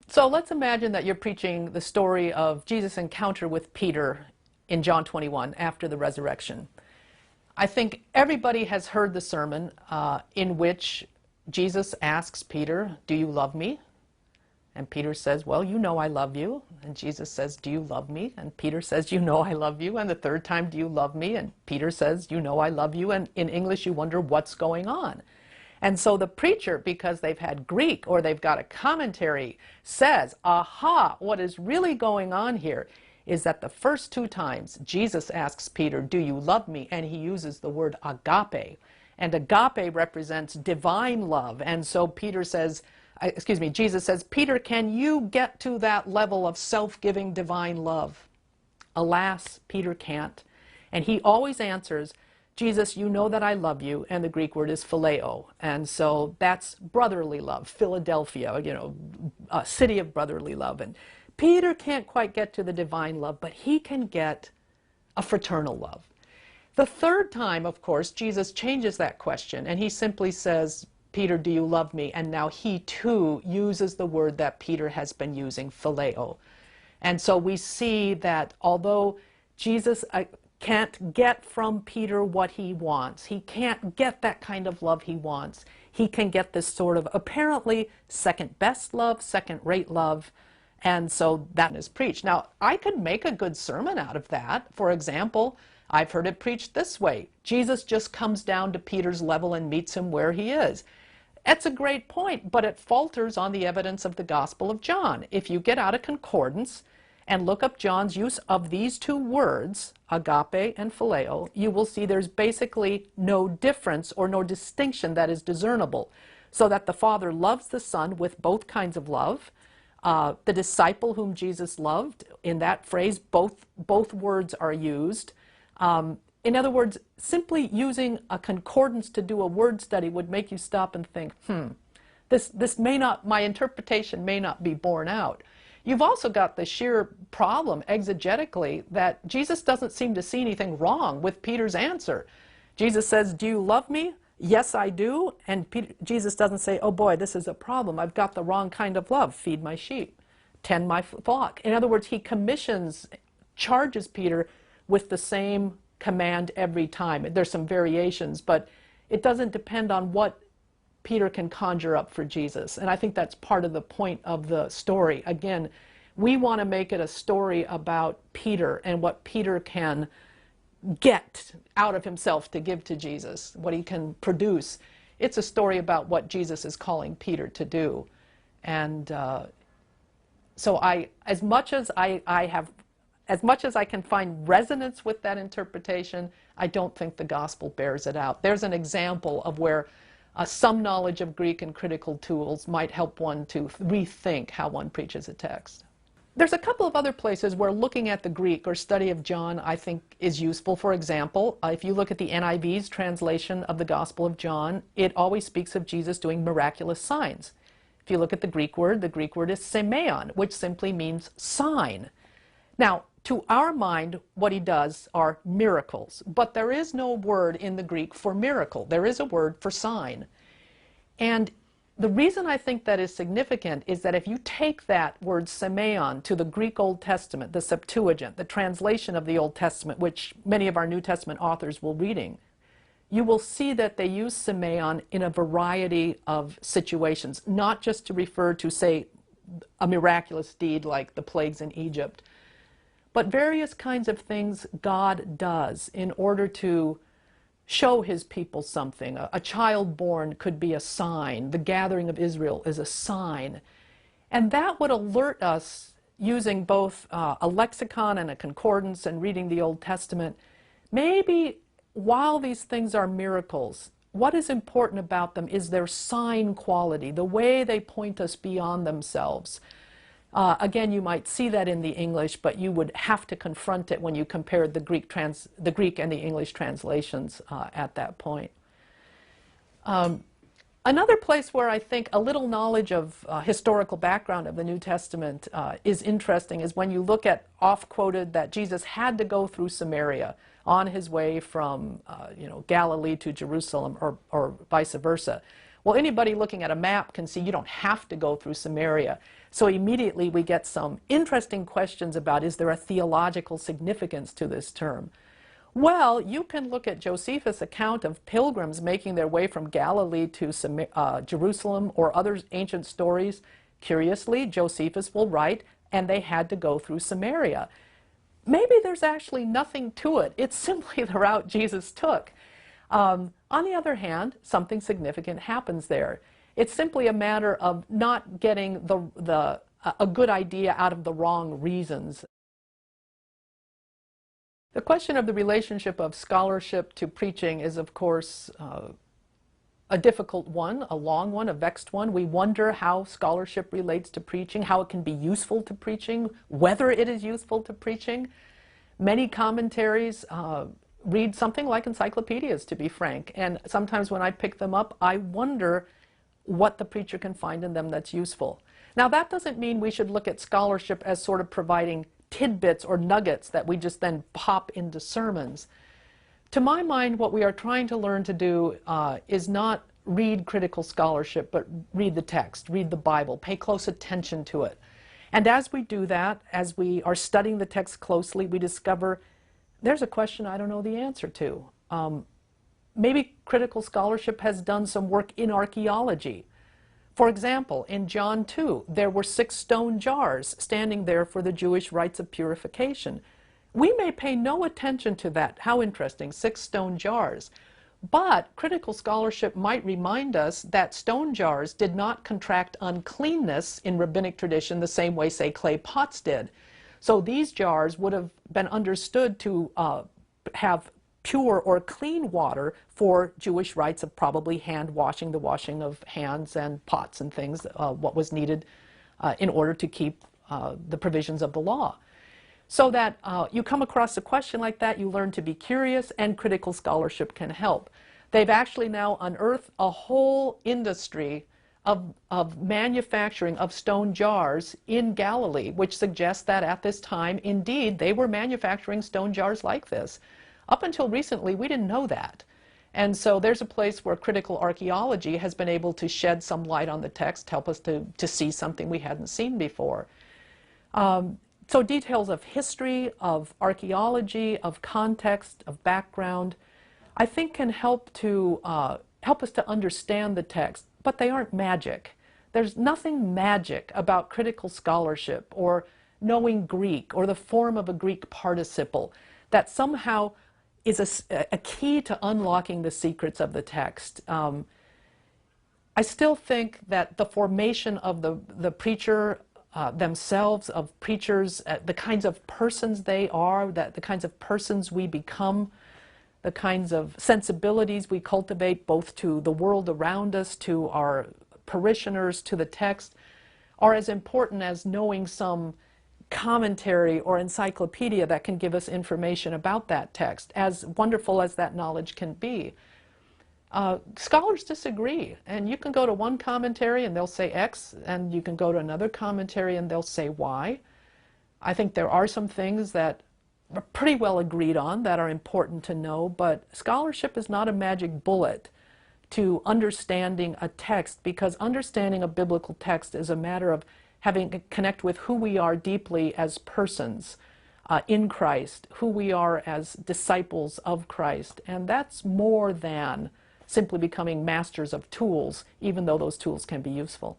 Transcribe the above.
So let's imagine that you're preaching the story of Jesus' encounter with Peter in John 21 after the resurrection. I think everybody has heard the sermon in which Jesus asks Peter, "Do you love me?" And Peter says, "Well, you know I love you." And Jesus says, "Do you love me?" And Peter says, "You know I love you." And the third time, "Do you love me?" And Peter says, "You know I love you." And in English, you wonder what's going on. And so the preacher, because they've had Greek or they've got a commentary, says, aha, what is really going on here is that the first two times Jesus asks Peter, "Do you love me?" and he uses the word agape. And agape represents divine love. And so Peter says, Jesus says, "Peter, can you get to that level of self-giving divine love?" Alas, Peter can't. And he always answers, "Jesus, you know that I love you," and the Greek word is phileo. And so that's brotherly love, Philadelphia, a city of brotherly love. And Peter can't quite get to the divine love, but he can get a fraternal love. The third time, of course, Jesus changes that question, and he simply says, "Peter, do you love me?" And now he too uses the word that Peter has been using, phileo. And so we see that although Jesus can't get from Peter what he wants, he can't get that kind of love he wants, he can get this sort of apparently second best love, second rate love, and so that is preached. Now, I could make a good sermon out of that. For example, I've heard it preached this way: Jesus just comes down to Peter's level and meets him where he is. That's a great point, but it falters on the evidence of the Gospel of John. If you get out a concordance and look up John's use of these two words, agape and phileo, you will see there's basically no difference or no distinction that is discernible. So that the Father loves the Son with both kinds of love. The disciple whom Jesus loved, in that phrase, both words are used. In other words, simply using a concordance to do a word study would make you stop and think, this may not, my interpretation may not be borne out. You've also got the sheer problem exegetically that Jesus doesn't seem to see anything wrong with Peter's answer. Jesus says, "Do you love me?" "Yes, I do." And Jesus doesn't say, "Oh boy, this is a problem. I've got the wrong kind of love. Feed my sheep. Tend my flock." In other words, he charges Peter with the same command every time. There's some variations, but it doesn't depend on what Peter can conjure up for Jesus. And I think that's part of the point of the story. Again, we want to make it a story about Peter and what Peter can get out of himself to give to Jesus, what he can produce. It's a story about what Jesus is calling Peter to do. And so as much as I can find resonance with that interpretation, I don't think the gospel bears it out. There's an example of where some knowledge of Greek and critical tools might help one to rethink how one preaches a text. There's a couple of other places where looking at the Greek or study of John I think is useful. For example, if you look at the NIV's translation of the Gospel of John, it always speaks of Jesus doing miraculous signs. If you look at the Greek word is semeion, which simply means sign. Now, to our mind, what he does are miracles, but there is no word in the Greek for miracle. There is a word for sign. And the reason I think that is significant is that if you take that word semeion to the Greek Old Testament, the Septuagint, the translation of the Old Testament, which many of our New Testament authors will reading, you will see that they use semeion in a variety of situations, not just to refer to, say, a miraculous deed like the plagues in Egypt, but various kinds of things God does in order to show his people something. A child born could be a sign. The gathering of Israel is a sign. And that would alert us, using both a lexicon and a concordance and reading the Old Testament, maybe while these things are miracles, what is important about them is their sign quality, the way they point us beyond themselves. Again, you might see that in the English, but you would have to confront it when you compare the Greek and the English translations at that point. Another place where I think a little knowledge of historical background of the New Testament is interesting is when you look at oft-quoted that Jesus had to go through Samaria on his way from Galilee to Jerusalem, or vice versa. Well, anybody looking at a map can see you don't have to go through Samaria. So immediately we get some interesting questions about, is there a theological significance to this term? Well, you can look at Josephus' account of pilgrims making their way from Galilee to Jerusalem, or other ancient stories. Curiously, Josephus will write, and they had to go through Samaria. Maybe there's actually nothing to it. It's simply the route Jesus took. On the other hand, something significant happens there. It's simply a matter of not getting a good idea out of the wrong reasons. The question of the relationship of scholarship to preaching is, of course, a difficult one, a long one, a vexed one. We wonder how scholarship relates to preaching, how it can be useful to preaching, whether it is useful to preaching. Many commentaries read something like encyclopedias, to be frank, and sometimes when I pick them up, I wonder what the preacher can find in them that's useful. Now, that doesn't mean we should look at scholarship as sort of providing tidbits or nuggets that we just then pop into sermons. To my mind, what we are trying to learn to do is not read critical scholarship, but read the text, read the Bible, pay close attention to it. And as we do that, as we are studying the text closely, we discover there's a question I don't know the answer to. Maybe critical scholarship has done some work in archaeology. For example, in John 2, there were 6 stone jars standing there for the Jewish rites of purification. We may pay no attention to that. How interesting, 6 stone jars. But critical scholarship might remind us that stone jars did not contract uncleanness in rabbinic tradition the same way, say, clay pots did. So these jars would have been understood to have pure or clean water for Jewish rites of probably hand washing, the washing of hands and pots and things, what was needed in order to keep the provisions of the law. So that you come across a question like that, you learn to be curious, and critical scholarship can help. They've actually now unearthed a whole industry of manufacturing of stone jars in Galilee, which suggests that at this time, indeed, they were manufacturing stone jars like this. Up until recently, we didn't know that. And so there's a place where critical archaeology has been able to shed some light on the text, help us to see something we hadn't seen before. So details of history, of archaeology, of context, of background, I think can help us to understand the text, but they aren't magic. There's nothing magic about critical scholarship or knowing Greek or the form of a Greek participle that somehow is a key to unlocking the secrets of the text. I still think that the formation of the preacher themselves, of preachers, the kinds of persons they are, the kinds of persons we become, the kinds of sensibilities we cultivate both to the world around us, to our parishioners, to the text, are as important as knowing some commentary or encyclopedia that can give us information about that text, as wonderful as that knowledge can be. Scholars disagree, and you can go to one commentary and they'll say X, and you can go to another commentary and they'll say Y. I think there are some things that are pretty well agreed on that are important to know, but scholarship is not a magic bullet to understanding a text, because understanding a biblical text is a matter of having to connect with who we are deeply as persons in Christ, who we are as disciples of Christ, and that's more than simply becoming masters of tools, even though those tools can be useful.